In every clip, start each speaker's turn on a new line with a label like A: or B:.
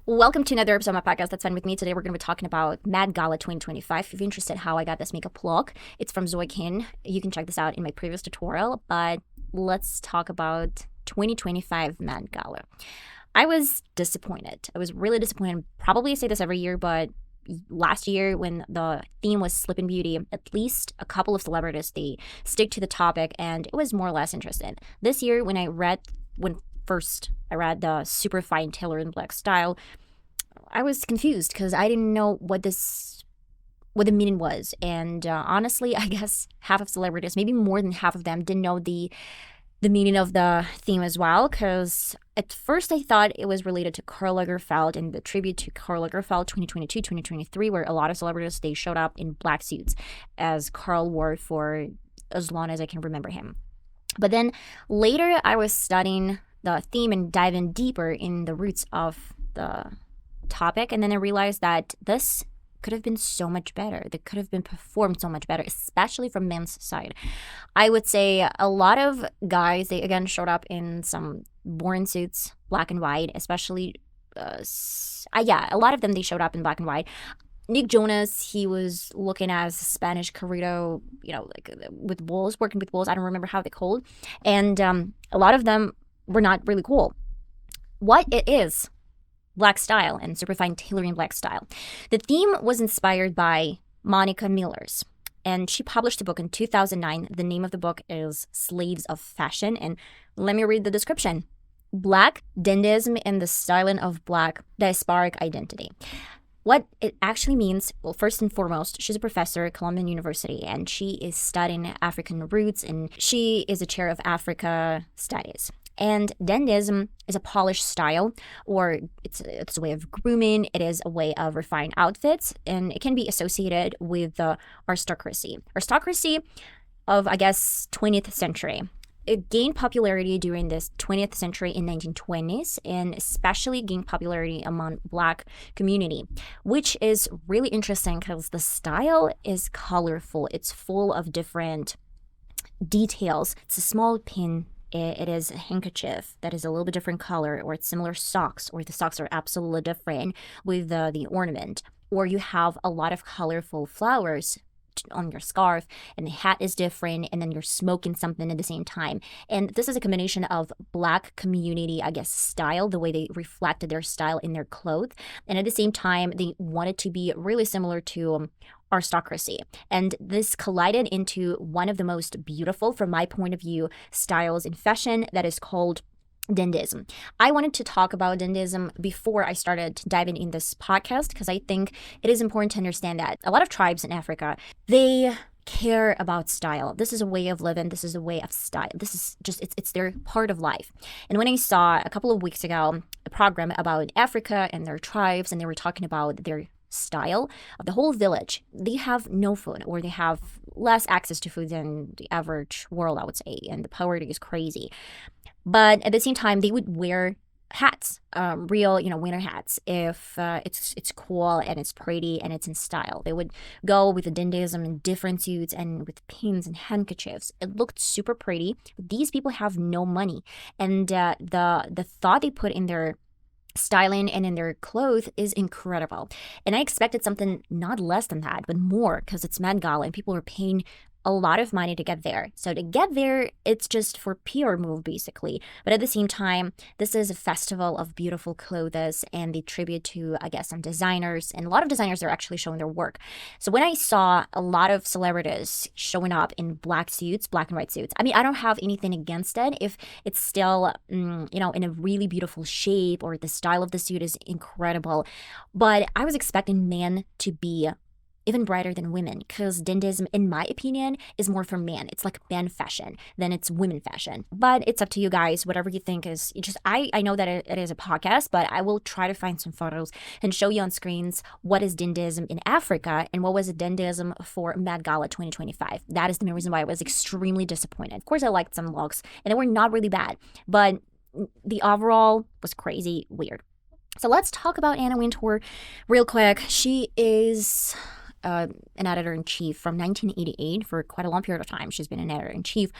A: Welcome to another episode of my podcast. That's fine with me. Today we're going to be talking about Met Gala 2025. If you're interested how I got this makeup look, it's from Zoe Kin. You can check this out in my previous tutorial, but let's talk about 2025 Met Gala. I was disappointed. I was really disappointed. Probably say this every year, but last year when the theme was Sleeping Beauty, at least a couple of celebrities, they stick to the topic and it was more or less interesting. This year when first I read the super fine tailor in black style, I was confused because I didn't know what the meaning was. And honestly, I guess half of celebrities, maybe more than half of them, didn't know the meaning of the theme as well, because at first I thought it was related to Karl Lagerfeld and the tribute to Karl Lagerfeld 2022-2023, where a lot of celebrities, they showed up in black suits as Karl wore for as long as I can remember him. But then later I was studying the theme and diving deeper in the roots of the topic, and then I realized that this could have been so much better. That could have been performed so much better, especially from men's side. I would say a lot of guys, they again showed up in some boring suits, black and white, especially a lot of them, they showed up in black and white. Nick Jonas, he was looking as a Spanish corrido, with wolves, working with wolves. I don't remember how they're called. And a lot of them were not really cool. What it is, black style and superfine tailoring black style. The theme was inspired by Monica Millers, and she published a book in 2009. The name of the book is Slaves of Fashion, and let me read the description. Black Dandyism and the Styling of Black Diasporic Identity. What it actually means, well, first and foremost, she's a professor at Columbia University, and she is studying African roots, and she is a chair of Africa Studies. And dandyism is a polished style, or it's a way of grooming. It is a way of refined outfits, and it can be associated with the aristocracy of, I guess, 20th century. It gained popularity during this 20th century in 1920s, and especially gained popularity among Black community, which is really interesting because the style is colorful. It's full of different details. It's a small pin. It is a handkerchief that is a little bit different color, or it's similar socks, or the socks are absolutely different with the ornament, or you have a lot of colorful flowers on your scarf, and the hat is different, and then you're smoking something at the same time. And this is a combination of Black community, I guess, style, the way they reflected their style in their clothes, and at the same time they wanted to be really similar to aristocracy. And this collided into one of the most beautiful, from my point of view, styles in fashion that is called dandyism. I wanted to talk about dandyism before I started diving in this podcast, because I think it is important to understand that a lot of tribes in Africa, they care about style. This is a way of living. This is a way of style. This is just, it's their part of life. And when I saw a couple of weeks ago a program about Africa and their tribes, and they were talking about their style of the whole village, they have no food, or they have less access to food than the average world, I would say, and the poverty is crazy. But at the same time, they would wear hats, real, winter hats, if it's cool and it's pretty and it's in style. They would go with the dandyism in different suits and with pins and handkerchiefs. It looked super pretty. These people have no money, and the thought they put in their styling and in their clothes is incredible. And I expected something not less than that, but more, because it's Met Gala and people are paying a lot of money to get there. So to get there, it's just for PR move, basically. But at the same time, this is a festival of beautiful clothes, and they tribute to, I guess, some designers, and a lot of designers are actually showing their work. So when I saw a lot of celebrities showing up in black suits, black and white suits, I mean, I don't have anything against it if it's still, in a really beautiful shape, or the style of the suit is incredible. But I was expecting men to be even brighter than women, because dandyism, in my opinion, is more for men. It's like man fashion than it's women fashion. But it's up to you guys. Whatever you think is just, I know that it is a podcast, but I will try to find some photos and show you on screens what is dandyism in Africa and what was dandyism for Met Gala 2025. That is the main reason why I was extremely disappointed. Of course, I liked some looks, and they were not really bad, but the overall was crazy weird. So let's talk about Anna Wintour real quick. She is an editor-in-chief from 1988 for quite a long period of time. She's been an editor-in-chief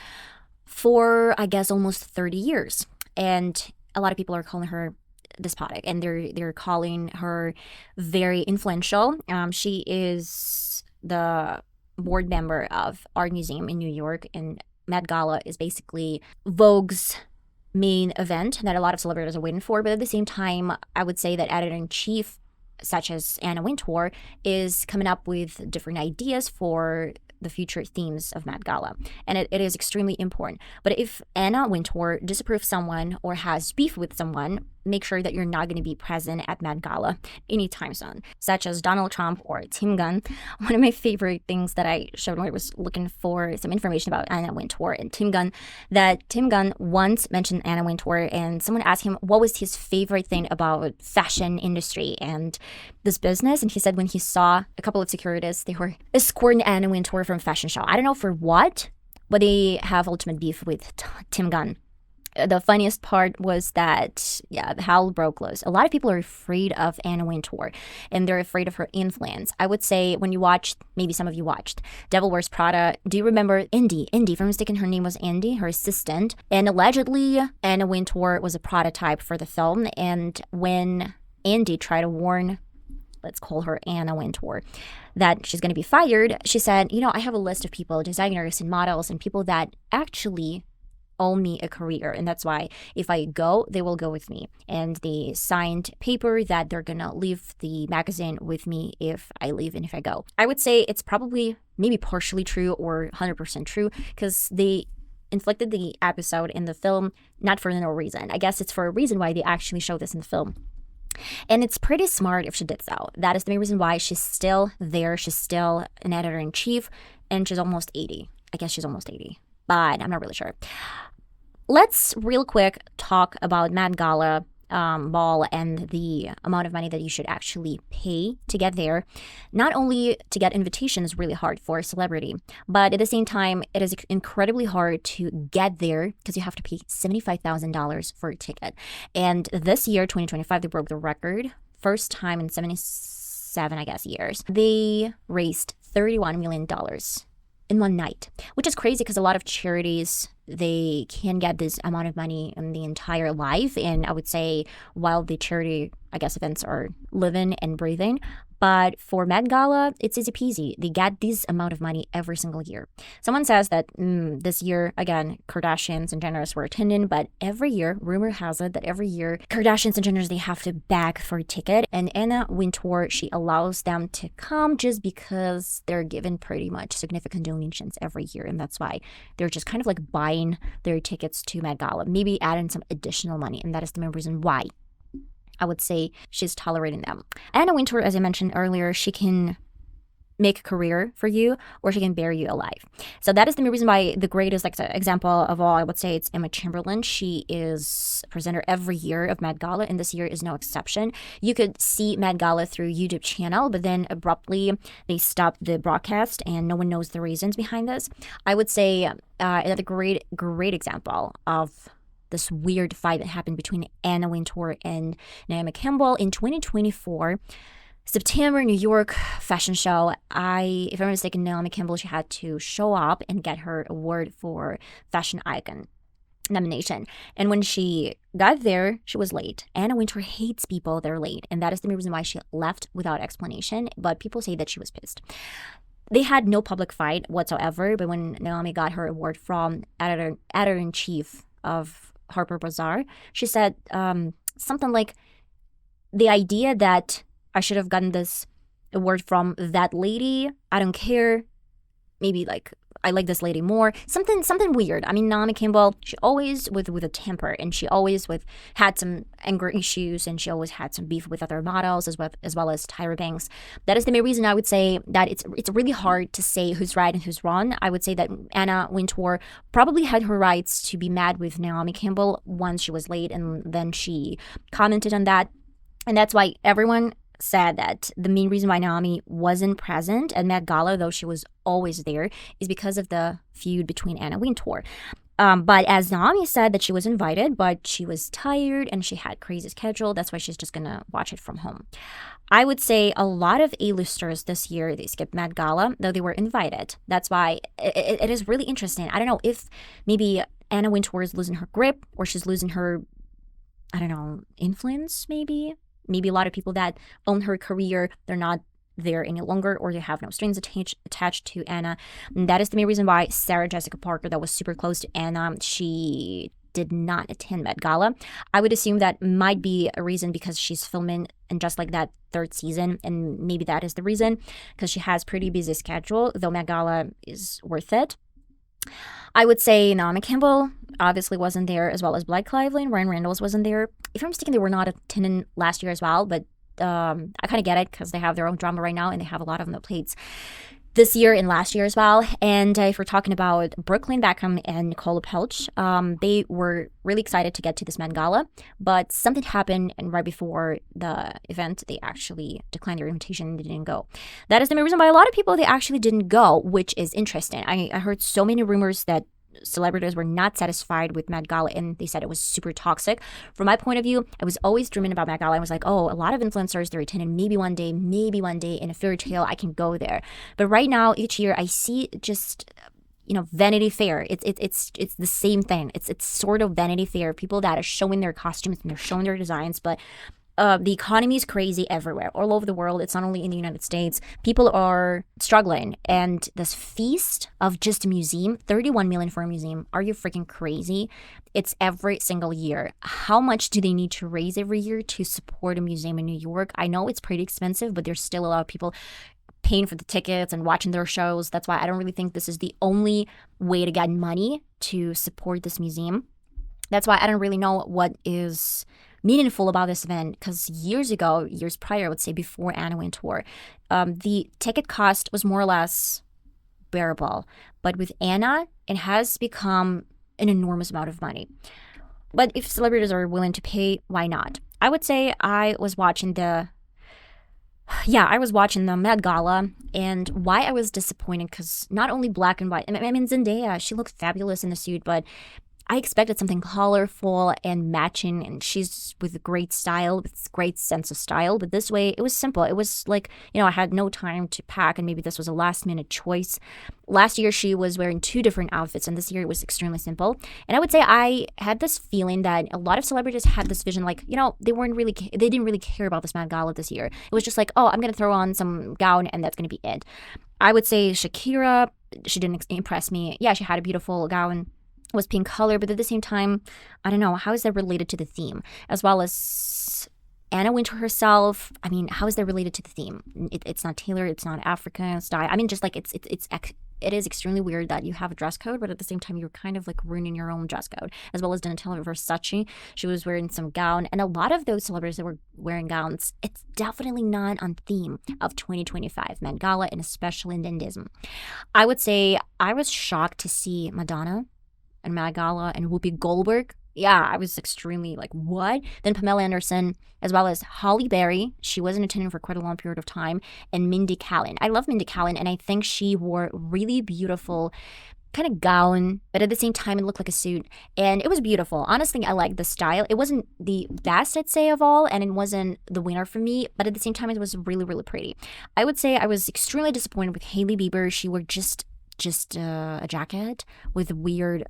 A: for, I guess, almost 30 years. And a lot of people are calling her despotic, and they're calling her very influential. She is the board member of Art Museum in New York, and Met Gala is basically Vogue's main event that a lot of celebrities are waiting for. But at the same time, I would say that editor-in-chief such as Anna Wintour is coming up with different ideas for the future themes of Met Gala, and it is extremely important. But if Anna Wintour disapproves someone or has beef with someone, make sure that you're not going to be present at Met Gala anytime soon, such as Donald Trump or Tim Gunn. One of my favorite things that I showed when I was looking for some information about Anna Wintour and Tim Gunn, that Tim Gunn once mentioned Anna Wintour, and someone asked him what was his favorite thing about fashion industry and this business, and he said when he saw a couple of securities, they were escorting Anna Wintour from fashion show. I don't know for what, but they have ultimate beef with Tim Gunn. The funniest part was that, hell broke loose. A lot of people are afraid of Anna Wintour, and they're afraid of her influence. I would say when you watched, maybe some of you watched, Devil Wears Prada, do you remember Indy? Indy, if I'm mistaken, her name was Indy, her assistant. And allegedly, Anna Wintour was a prototype for the film. And when Indy tried to warn, let's call her Anna Wintour, that she's going to be fired, she said, I have a list of people, designers and models and people that actually owe me a career, and that's why if I go, they will go with me. And they signed paper that they're gonna leave the magazine with me if I leave and if I go. I would say it's probably maybe partially true or 100% true, because they inflicted the episode in the film not for no reason. I guess it's for a reason why they actually show this in the film. And it's pretty smart if she did so. That is the main reason why she's still there. She's still an editor-in-chief, and she's almost 80. I guess she's almost 80, but I'm not really sure. Let's real quick talk about Met Gala ball and the amount of money that you should actually pay to get there. Not only to get invitations is really hard for a celebrity, but at the same time, it is incredibly hard to get there because you have to pay $75,000 for a ticket. And this year, 2025, they broke the record. First time in 77, I guess, years. They raised $31 million in one night, which is crazy because a lot of charities, they can get this amount of money in the entire life. And I would say while the charity, I guess, events are living and breathing, but for Met Gala, it's easy peasy. They get this amount of money every single year. Someone says that this year, again, Kardashians and Jenners were attending, but every year, rumor has it that every year, Kardashians and Jenners, they have to beg for a ticket. And Anna Wintour, she allows them to come just because they're given pretty much significant donations every year. And that's why they're just kind of like buying their tickets to Met Gala, maybe adding some additional money. And that is the main reason why I would say she's tolerating them. Anna Wintour, as I mentioned earlier, she can make a career for you or she can bury you alive. So that is the main reason why the greatest example of all, I would say, it's Emma Chamberlain. She is a presenter every year of Met Gala, and this year is no exception. You could see Met Gala through YouTube channel, but then abruptly they stopped the broadcast and no one knows the reasons behind this. I would say another great example of this weird fight that happened between Anna Wintour and Naomi Campbell in 2024, September, New York fashion show. If I'm mistaken, Naomi Campbell, she had to show up and get her award for fashion icon nomination. And when she got there, she was late. Anna Wintour hates people that are late, and that is the reason why she left without explanation, but people say that she was pissed. They had no public fight whatsoever, but when Naomi got her award from editor-in-chief of Harper Bazaar, she said something like, the idea that I should have gotten this award from that lady, I don't care, maybe like I like this lady more, something weird. I mean, Naomi Campbell, she always with a temper, and she always had some anger issues, and she always had some beef with other models as well as Tyra Banks. That is the main reason I would say that it's really hard to say who's right and who's wrong. I would say that Anna Wintour probably had her rights to be mad with Naomi Campbell once she was late, and then she commented on that, and that's why everyone said that the main reason why Naomi wasn't present at Met Gala, though she was always there, is because of the feud between Anna Wintour. But as Naomi said that she was invited, but she was tired and she had crazy schedule. That's why she's just gonna watch it from home. I would say a lot of A-listers this year, they skipped Met Gala, though they were invited. That's why it is really interesting. I don't know if maybe Anna Wintour is losing her grip or she's losing her I don't know, influence maybe. Maybe a lot of people that own her career, they're not there any longer, or they have no strings attached to Anna. And that is the main reason why Sarah Jessica Parker, that was super close to Anna, she did not attend Met Gala. I would assume that might be a reason because she's filming and just like that third season, and maybe that is the reason, because she has pretty busy schedule, though Met Gala is worth it. I would say Naomi Campbell obviously wasn't there, as well as Blake Lively and Ryan Reynolds wasn't there. If I'm mistaken, they were not attending last year as well, but I kind of get it because they have their own drama right now and they have a lot on their plates this year and last year as well. And if we're talking about Brooklyn Beckham and Nicole Pelch, they were really excited to get to this Met Gala, but something happened, and right before the event, they actually declined their invitation and they didn't go. That is the main reason why a lot of people, they actually didn't go, which is interesting. I heard so many rumors that celebrities were not satisfied with Met Gala and they said it was super toxic. From my point of view, I was always dreaming about Met Gala. I was like, oh, a lot of influencers, they're attending, maybe one day in a fairy tale I can go there. But right now, each year I see just, Vanity Fair. It's the same thing. It's sort of Vanity Fair. People that are showing their costumes and they're showing their designs, but the economy is crazy everywhere, all over the world. It's not only in the United States. People are struggling. And this feast of just a museum, 31 million for a museum. Are you freaking crazy? It's every single year. How much do they need to raise every year to support a museum in New York? I know it's pretty expensive, but there's still a lot of people paying for the tickets and watching their shows. That's why I don't really think this is the only way to get money to support this museum. That's why I don't really know what is meaningful about this event, because years prior, I would say before Anna went tour, the ticket cost was more or less bearable. But with Anna, it has become an enormous amount of money. But if celebrities are willing to pay, why not? I would say I was watching the Met Gala, and why I was disappointed, because not only black and white, I mean, Zendaya, she looked fabulous in the suit, but I expected something colorful and matching, and she's with great style, with great sense of style. But this way, it was simple. It was like, I had no time to pack, and maybe this was a last-minute choice. Last year, she was wearing 2 different outfits, and this year it was extremely simple. And I would say I had this feeling that a lot of celebrities had this vision, like, they didn't really care about this Met Gala this year. It was just like, oh, I'm going to throw on some gown, and that's going to be it. I would say Shakira, she didn't impress me. Yeah, she had a beautiful gown, was pink color, but at the same time, I don't know, how is that related to the theme? As well as Anna Wintour herself, I mean, how is that related to the theme? It's not tailored, it's not African style. I mean, just like it is extremely weird that you have a dress code, but at the same time, you're kind of like ruining your own dress code. As well as Donatella Versace, she was wearing some gown, and a lot of those celebrities that were wearing gowns, it's definitely not on theme of 2025 Met Gala, and especially in Dandyism. I would say I was shocked to see Madonna and Met Gala and Whoopi Goldberg. Yeah, I was extremely like, what? Then Pamela Anderson, as well as Halle Berry. She wasn't attending for quite a long period of time. And Mindy Kaling. I love Mindy Kaling, and I think she wore really beautiful kind of gown, but at the same time, it looked like a suit. And it was beautiful. Honestly, I liked the style. It wasn't the best, I'd say, of all, and it wasn't the winner for me, but at the same time, it was really, really pretty. I would say I was extremely disappointed with Hailey Bieber. She wore just a jacket with weird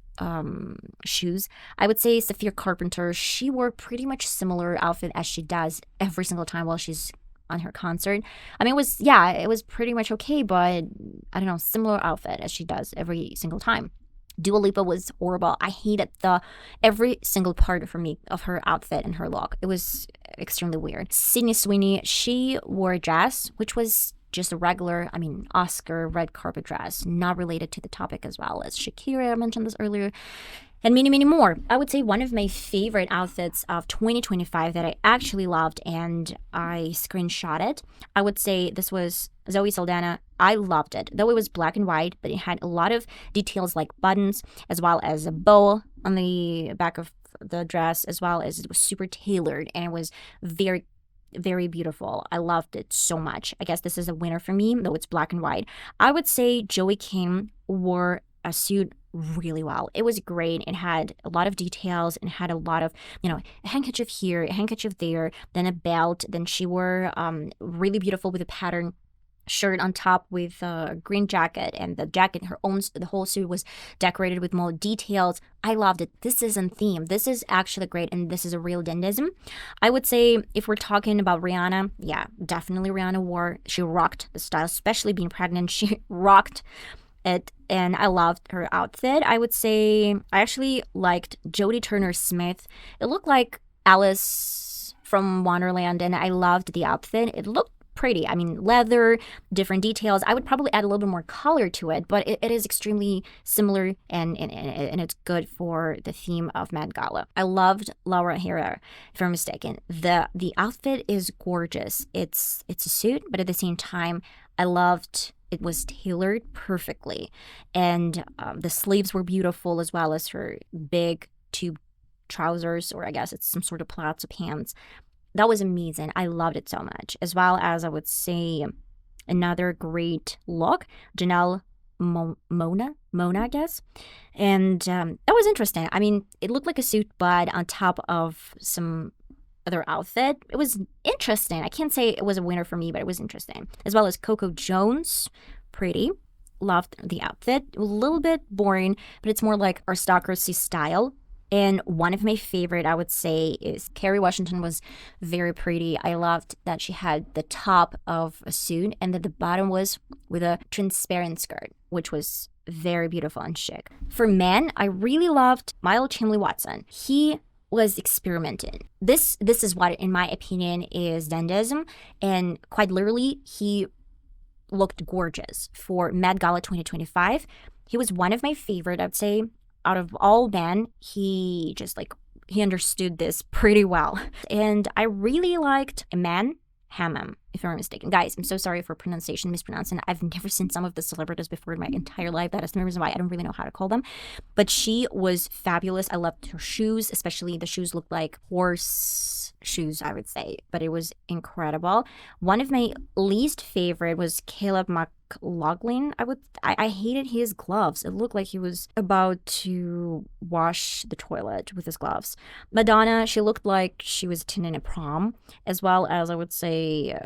A: shoes. I would say Sophia Carpenter, she wore pretty much similar outfit as she does every single time while she's on her concert. I mean, it was pretty much okay, but I don't know, similar outfit as she does every single time. Dua Lipa was horrible. I hated every single part of her outfit and her look. It was extremely weird. Sydney Sweeney, she wore a dress, which was just a regular, Oscar red carpet dress, not related to the topic, as well as Shakira, I mentioned this earlier, and many, many more. I would say one of my favorite outfits of 2025 that I actually loved and I screenshot it, I would say this was Zoe Saldana. I loved it, though it was black and white, but it had a lot of details like buttons, as well as a bow on the back of the dress, as well as it was super tailored, and it was very, very beautiful. I loved it so much. I guess this is a winner for me, though it's black and white. I would say Joey King wore a suit really well. It was great. It had a lot of details and had a lot of, a handkerchief here, a handkerchief there, then a belt. Then she wore really beautiful with a pattern shirt on top with a green jacket, and the whole suit was decorated with more details. I loved it. This is on theme. This is actually great, and this is a real Dandyism. I would say if we're talking about Rihanna, yeah, definitely Rihanna she rocked the style, especially being pregnant. She rocked it, and I loved her outfit. I would say I actually liked Jodie Turner-Smith. It looked like Alice from Wonderland, and I loved the outfit. It looked pretty. I mean, leather, different details. I would probably add a little bit more color to it, but it is extremely similar, and it's good for the theme of Met Gala. I loved Laura Herrera, if I'm mistaken. The outfit is gorgeous. It's a suit, but at the same time, I loved it was tailored perfectly, and the sleeves were beautiful, as well as her big tube trousers, or I guess it's some sort of palazzo pants. That was amazing. I loved it so much. As well as, I would say, another great look, Janelle Mona, I guess. And that was interesting. I mean, it looked like a suit, but on top of some other outfit. It was interesting. I can't say it was a winner for me, but it was interesting. As well as Coco Jones, pretty. Loved the outfit. A little bit boring, but it's more like aristocracy style. And one of my favorite, I would say, is Kerry Washington. Was very pretty. I loved that she had the top of a suit and that the bottom was with a transparent skirt, which was very beautiful and chic. For men, I really loved Miles Chamley Watson. He was experimenting. This is what, in my opinion, is Dandyism, and quite literally, he looked gorgeous for Met Gala 2025. He was one of my favorite, I'd say. Out of all men, he understood this pretty well. And I really liked Iman Hammam, if I'm not mistaken. Guys, I'm so sorry for mispronouncing. I've never seen some of the celebrities before in my entire life. That is the reason why I don't really know how to call them. But she was fabulous. I loved her shoes, especially the shoes looked like horse shoes, I would say. But it was incredible. One of my least favorite was Caleb McLaughlin. I hated his gloves. It looked like he was about to wash the toilet with his gloves. Madonna, she looked like she was attending a prom, as well as, I would say,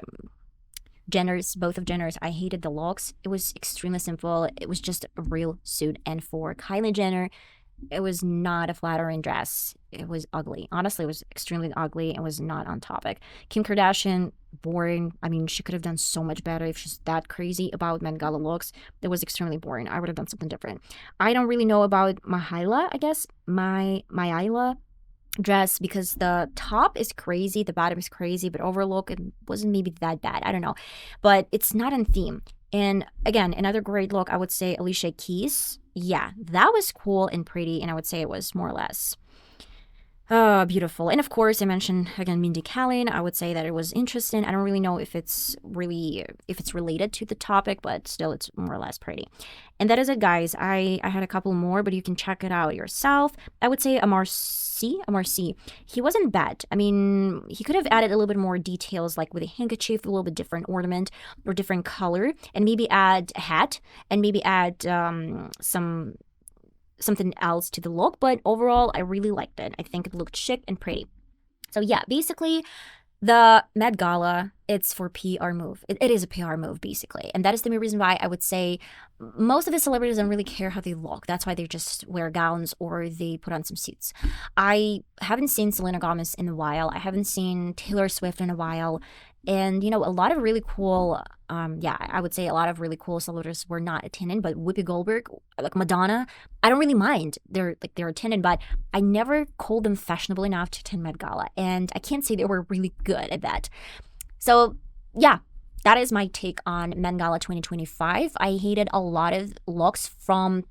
A: Jenners, both of Jenners. I hated the looks. It was extremely simple. It was just a real suit. And for Kylie Jenner, it was not a flattering dress. It was ugly. Honestly, it was extremely ugly and was not on topic. Kim Kardashian, boring. I mean, she could have done so much better if she's that crazy about Met Gala looks. It was extremely boring. I would have done something different. I don't really know about Mahaila, I guess. Mahaila dress, because the top is crazy, the bottom is crazy, but overall it wasn't maybe that bad. I don't know. But it's not on theme. And again, another great look, I would say Alicia Keys. Yeah, that was cool and pretty, and I would say it was more or less beautiful. And of course, I mentioned again Mindy Kaling. I would say that it was interesting. I don't really know if it's related to the topic, but still, it's more or less pretty. And that is it, guys. I had a couple more, but you can check it out yourself. I would say Amar C. He wasn't bad. I mean, he could have added a little bit more details, like with a handkerchief, a little bit different ornament or different color, and maybe add a hat, and maybe add something else to the look. But overall, I really liked it. I think it looked chic and pretty. So yeah, basically, the Met Gala, it's for PR move. It is a PR move, basically. And that is the main reason why I would say most of the celebrities don't really care how they look. That's why they just wear gowns or they put on some suits. I haven't seen Selena Gomez in a while. I haven't seen Taylor Swift in a while. And, a lot of really cool, I would say a lot of really cool celebrities were not attending, but Whoopi Goldberg, like Madonna, I don't really mind. They're attending, but I never called them fashionable enough to attend Met Gala. And I can't say they were really good at that. So, yeah, that is my take on Met Gala 2025. I hated a lot of looks from,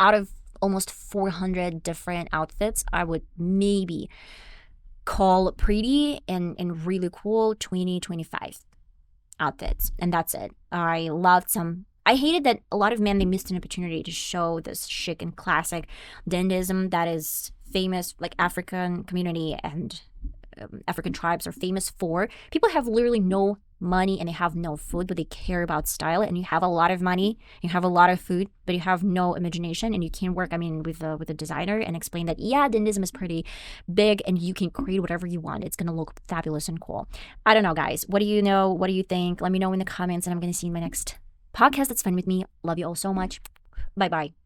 A: out of almost 400 different outfits, I would maybe call pretty and really cool 2025 outfits. And that's it. I hated that a lot of men, they missed an opportunity to show this chic and classic Dandyism that is famous, like African community and African tribes are famous for. People have literally no money and they have no food, but they care about style. And you have a lot of money, you have a lot of food, but you have no imagination, and you can work, with a designer and explain that, yeah, Dandyism is pretty big and you can create whatever you want. It's gonna look fabulous and cool. I don't know, guys. What do you know? What do you think? Let me know in the comments, and I'm gonna see you in my next podcast. That's fine with me. Love you all so much. Bye bye.